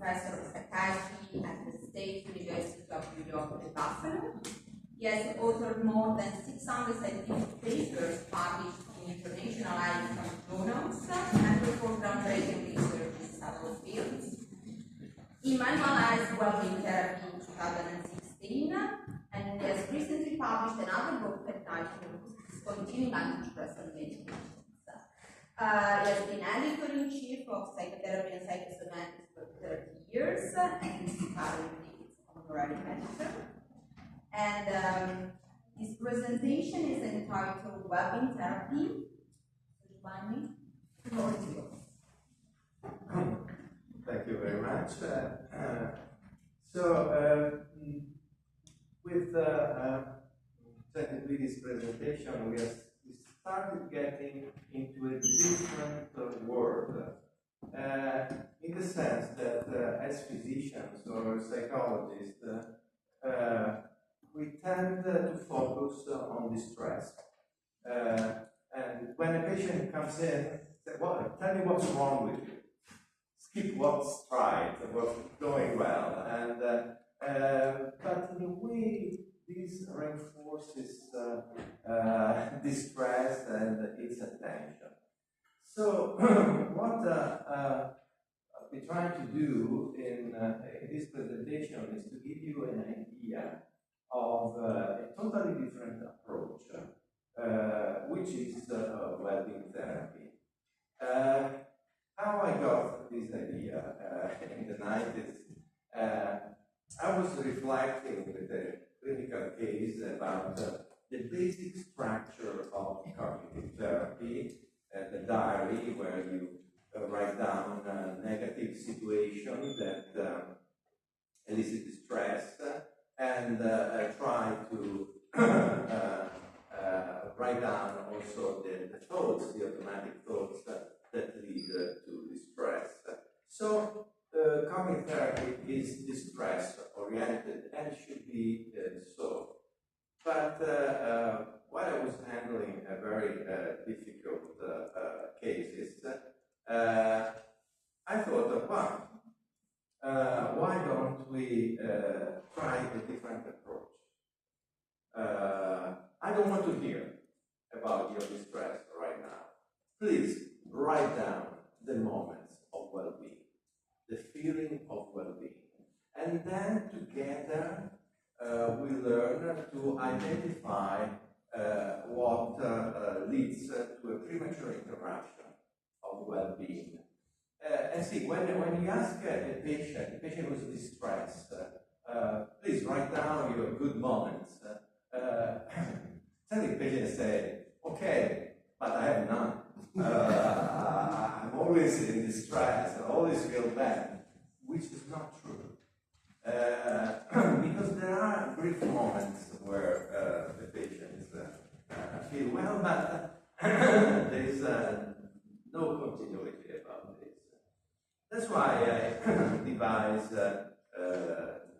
professor of psychiatry at the State University of New York at Buffalo. He has authored more than 600 scientific papers published in internationalized journals and performed groundbreaking research in several fields. He manualized well-being therapy in 2016, and he has recently published another book entitled Discontinuing Antidepressant Medications. He has been editor-in-chief of Psychotherapy and Psychosomatic for 30 years, and is currently its honorary editor. And his presentation is entitled Well-being Therapy. Giovanni, the floor is yours. Thank you very much. With this presentation, we started getting into a different world, in the sense that as physicians or psychologists, we tend to focus on distress. And when a patient comes in, say, well, tell me what's wrong with you. Skip what's right, what's going well. And but in a way, this reinforces distress and its attention. So what we're trying to do in this presentation is to give you an idea of a totally different approach, which is well-being therapy. How I got this idea in the 90s, I was reflecting with a clinical case about the basic structure of cognitive therapy, the diary where you write down negative situations that elicit distress, and try to write down also the thoughts, the automatic thoughts that lead to distress. So cognitive therapy is distress oriented and should be so. But while I was handling a very difficult cases, I thought, wow, why don't we try a different approach? I don't want to hear about your distress right now. Please write down the moments of well-being, the feeling of well-being. And then together we learn to identify what leads to a premature interruption of well-being. And see, when you ask the patient was distressed, please write down your good moments. Tell the patient say, okay, but I have none. I'm always in distress, I always feel bad, which is not true. Because there are brief moments where the patients feel well, but there is no continuity about this. That's why I devised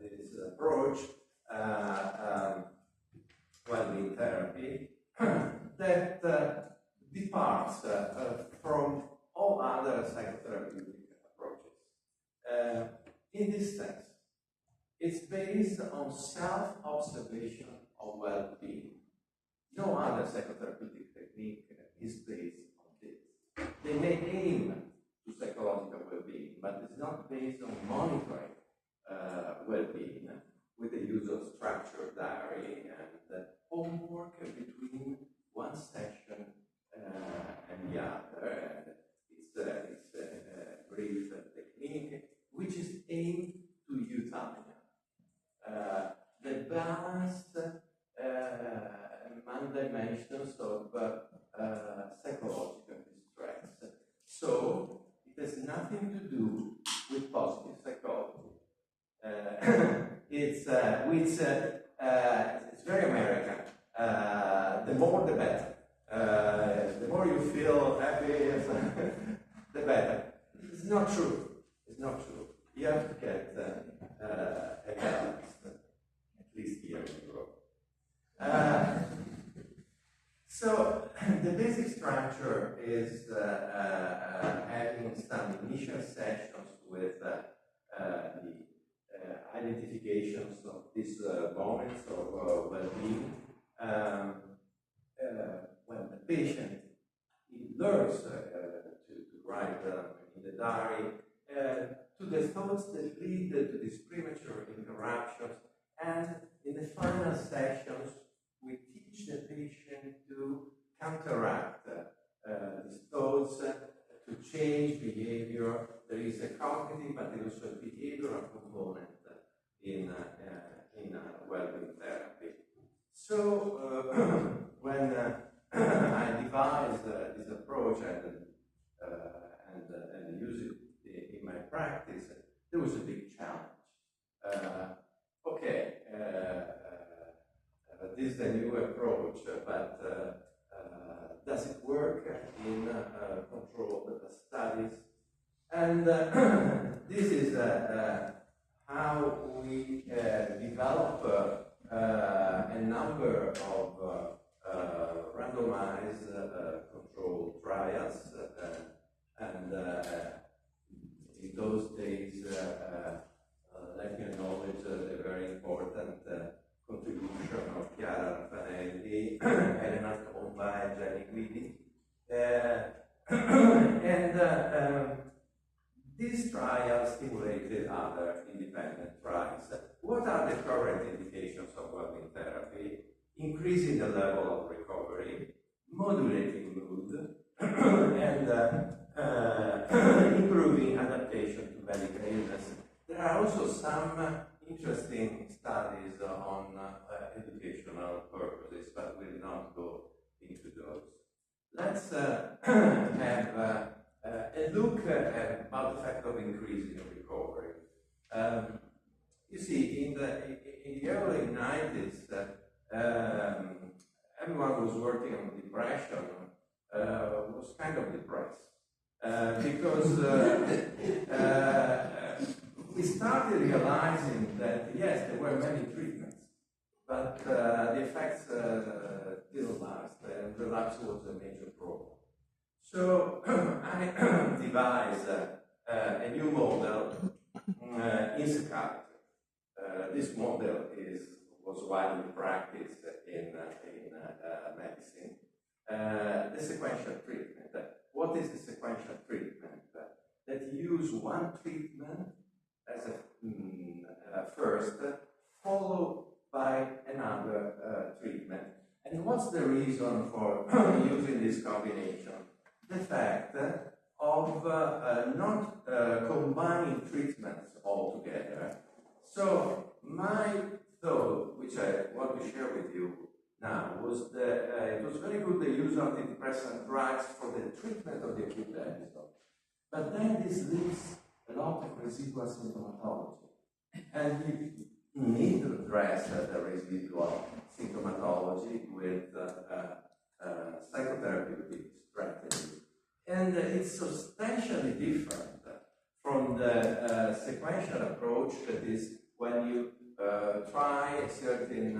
this approach, well-being therapy, that departs from all other psychotherapeutic approaches. In this sense, it's based on self-observation of well-being. No other psychotherapeutic technique is based on this. They may aim to psychological well-being, but it's not based on monitoring well-being with the use of structured diary and homework between one session and the other. It's a brief technique which is aimed to euthymia. The balanced dimensions of psychological distress. So it has nothing to do with positive psychology. It's very American. The more the better. The more you feel happy, the better. It's not true. It's not true. You have to get a balance, at least here in Europe. So the basic structure is having some initial sessions with moments of well-being, when the patient learns to write in the diary, to the thoughts that lead to these premature interruptions, and in the final sessions, we teach the patient to counteract these thoughts, to change behavior. There is a cognitive but also a behavioral component in well-being therapy. So when I devised this approach and use it in my practice, there was a big challenge. This is a new approach, but does it work in controlled studies? And this is how we develop a number of randomized controlled trials, and in those days, let me acknowledge the very important contribution of Chiara Raffanelli, Elena Tomba, and Jenny Guidi. These trials stimulated other independent trials. What are the current indications of well-being therapy? Increasing the level of recovery, modulating mood, and improving adaptation to medical illness. There are also some interesting studies on educational purposes, but we'll not go into those. Let's have a look about the fact of increasing recovery. You see, in the early 90s, everyone was working on depression, was kind of depressed. Because we started realizing that, yes, there were many treatments, but the effects didn't last, and relapse was a major problem. So I devised a new model in psychiatry. This model was widely practiced in medicine. The sequential treatment. What is the sequential treatment? That you use one treatment as a first, followed by another treatment. And what's the reason for using this combination? The fact of not combining treatments altogether. So my thought, which I want to share with you now, was that it was very good the use of antidepressant drugs for the treatment of the acute episode. But then this leaves a lot of residual symptomatology. And you need to address the residual symptomatology with psychotherapeutic strategies. And it's substantially different from the sequential approach, that is when you try a certain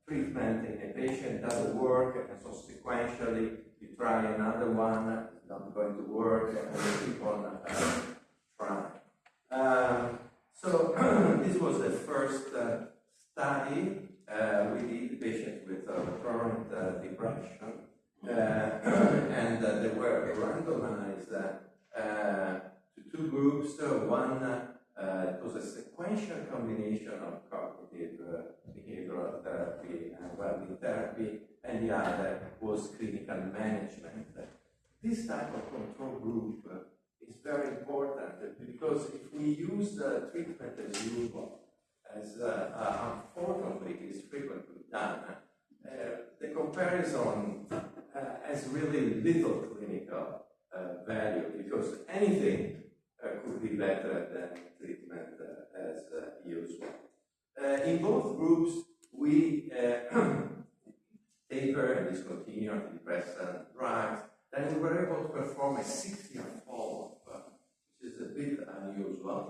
treatment in a patient, doesn't work, and so sequentially you try another one, it's not going to work, and you keep on trying. So this was the first study. We did patients with recurrent depression, and they were randomized to two groups. One it was a sequential combination of cognitive behavioral therapy and well-being therapy, and the other was clinical management. This type of control group is very important, because if we use treatment as usual, as unfortunately is frequently done, the comparison has really little clinical value, because anything could be better than treatment as usual. In both groups, we taper and discontinue antidepressant drugs. Then we were able to perform a 6-year follow-up, which is a bit unusual.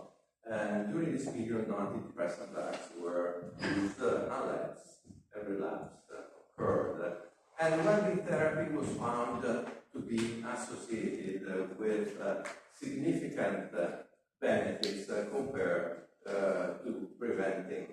And during this period, non-antidepressant drugs were used unless a relapse occurred. And well-being therapy was found to be associated with significant benefits compared to preventing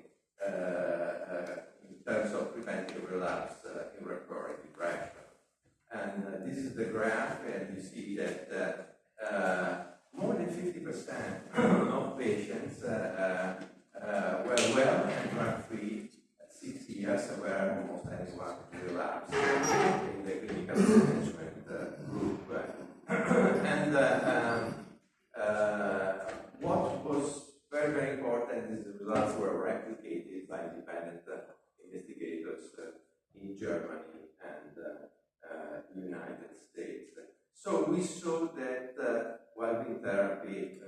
years where almost anyone relapsed in the clinical management group. And what was very, very important is the results were replicated by independent investigators in Germany and United States. So we saw that well-being therapy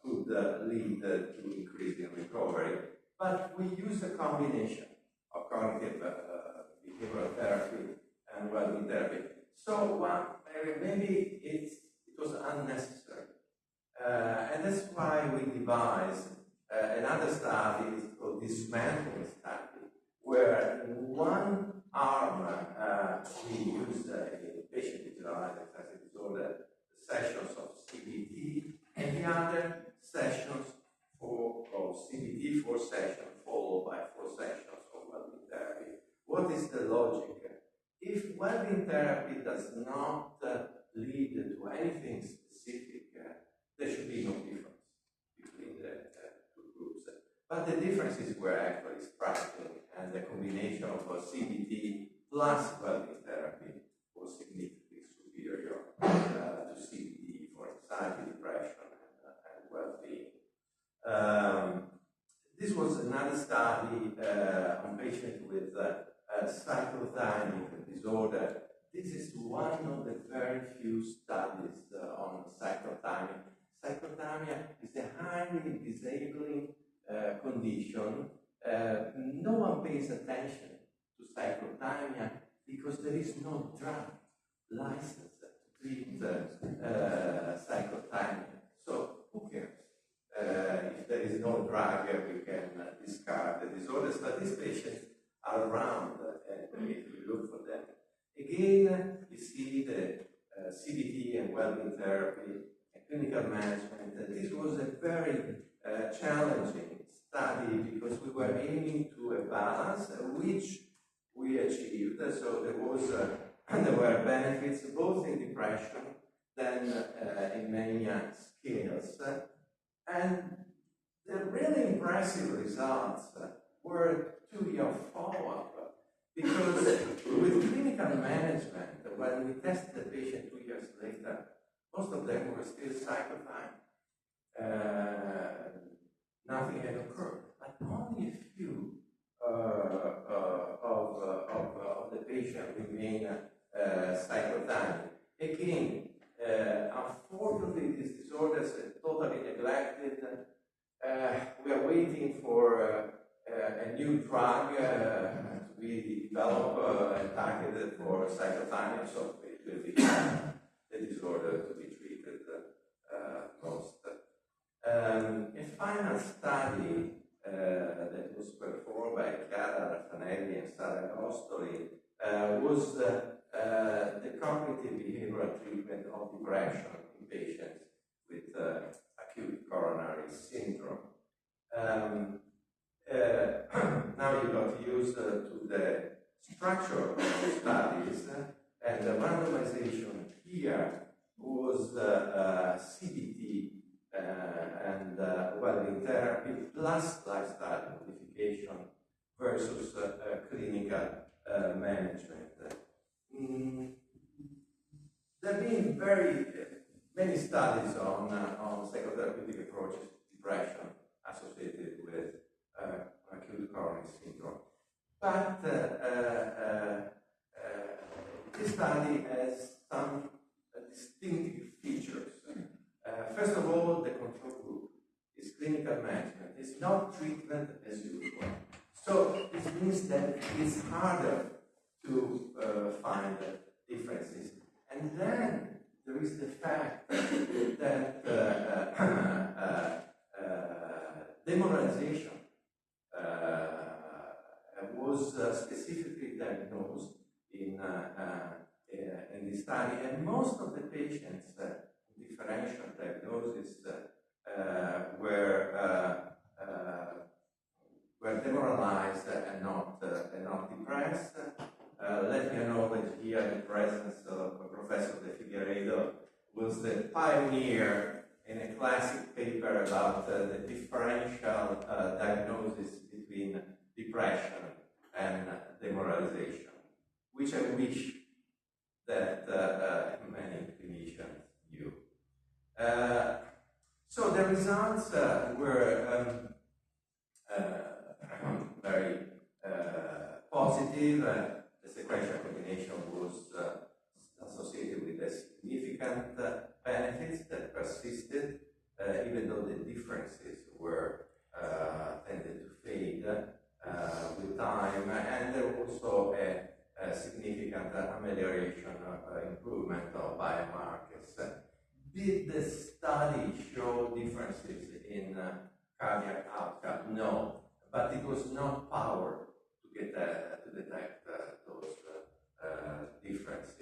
could lead to increasing recovery, but we use a combination of cognitive behavioral therapy and well-being therapy. So maybe it was unnecessary, and that's why we devised another study called dismantling study, where in one arm we used in patient with generalized anxiety disorder sessions of CBT, and the other sessions of CBT, 4 sessions, followed by 4 sessions of well-being therapy. What is the logic? If well-being therapy does not lead to anything specific, there should be no difference between the 2 groups. But the differences were actually striking, and the combination of CBT plus well-being therapy was significantly superior to CBT for anxiety, depression, and well-being. This was another study on patients with psychosomatic disorder. This is one of the very few studies on cyclothymia. Cyclothymia is a highly disabling condition. No one pays attention to cyclothymia because there is no drug licensed to treat cyclothymia. So who cares? If there is no drug, we can discard the disorders, but these patients are around, and if we look for them. Again, you see the CBT and well-being therapy and clinical management. This was a very challenging study because we were aiming to a balance, which we achieved. So there were benefits both in depression then in mania scales. And the really impressive results were 2-year follow-up, because with clinical management, when we tested the patient 2 years later, most of them were still psychothymia. Nothing had occurred, but only a few of the patients remain psychothymia. Again, unfortunately, these disorders are totally neglected. We are waiting for a new drug to be developed and targeted for psychothymia, so it will be the disorder to be treated most. A final study that was performed by Chiara Raffanelli and Sara Gostoli was the cognitive behavioral treatment of depression in patients with acute coronary syndrome. Now you got used to the structure of the studies, and the randomization here was CBT and well-being therapy plus lifestyle modification versus clinical management. There have been very many studies on psychotherapeutic approaches to depression associated with acute coronary syndrome. But this study has some distinctive features. First of all, the control group is clinical management. It's not treatment as usual. So this means that it's harder to find differences. And then there is the fact that demoralization was specifically diagnosed in this study, and most of the patients with differential diagnosis were demoralized and not depressed. Let me acknowledge here the presence of Professor De Figueiredo, was the pioneer in a classic paper about the differential diagnosis between positive. The sequential combination was associated with a significant benefits that persisted, even though the differences were tended to fade with time, and there was also a significant amelioration improvement of biomarkers. Did the study show differences in cardiac outcome? No, but it was not powered to detect those differences.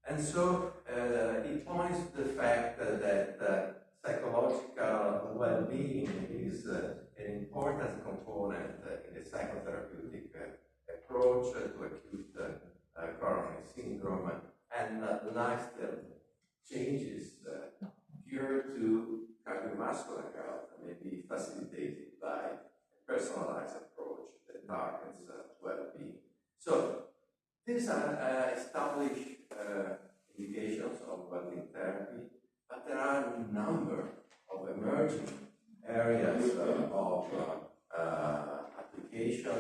And so it points to the fact that psychological well-being is an important component in the psychotherapeutic approach to acute coronary syndrome, and lifestyle changes due to cardiovascular health may be facilitated by a personalized approach that targets well-being. So these are established indications of well-being therapy, but there are a number of emerging areas of application: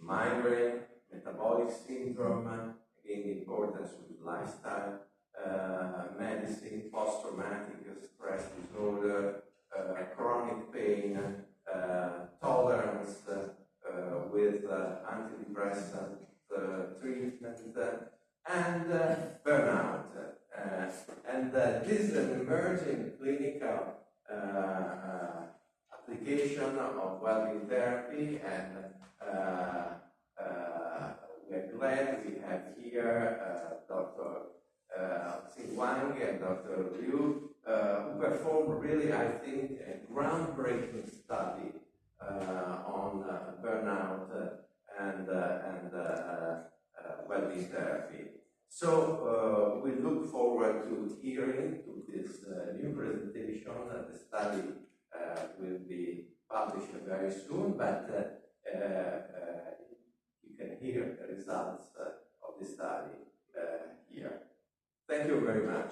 migraine, metabolic syndrome, again the importance with lifestyle, medicine, post-traumatic stress disorder, chronic pain, tolerance with antidepressant treatment, and burnout. And this is an emerging clinical application of well-being therapy, and we're glad we have here Dr. Giovanni and Dr. Liu, who performed really, I think, a groundbreaking study on burnout and well-being therapy. So we look forward to hearing to this new presentation. The study will be published very soon, but you can hear the results of the study here. Thank you very much.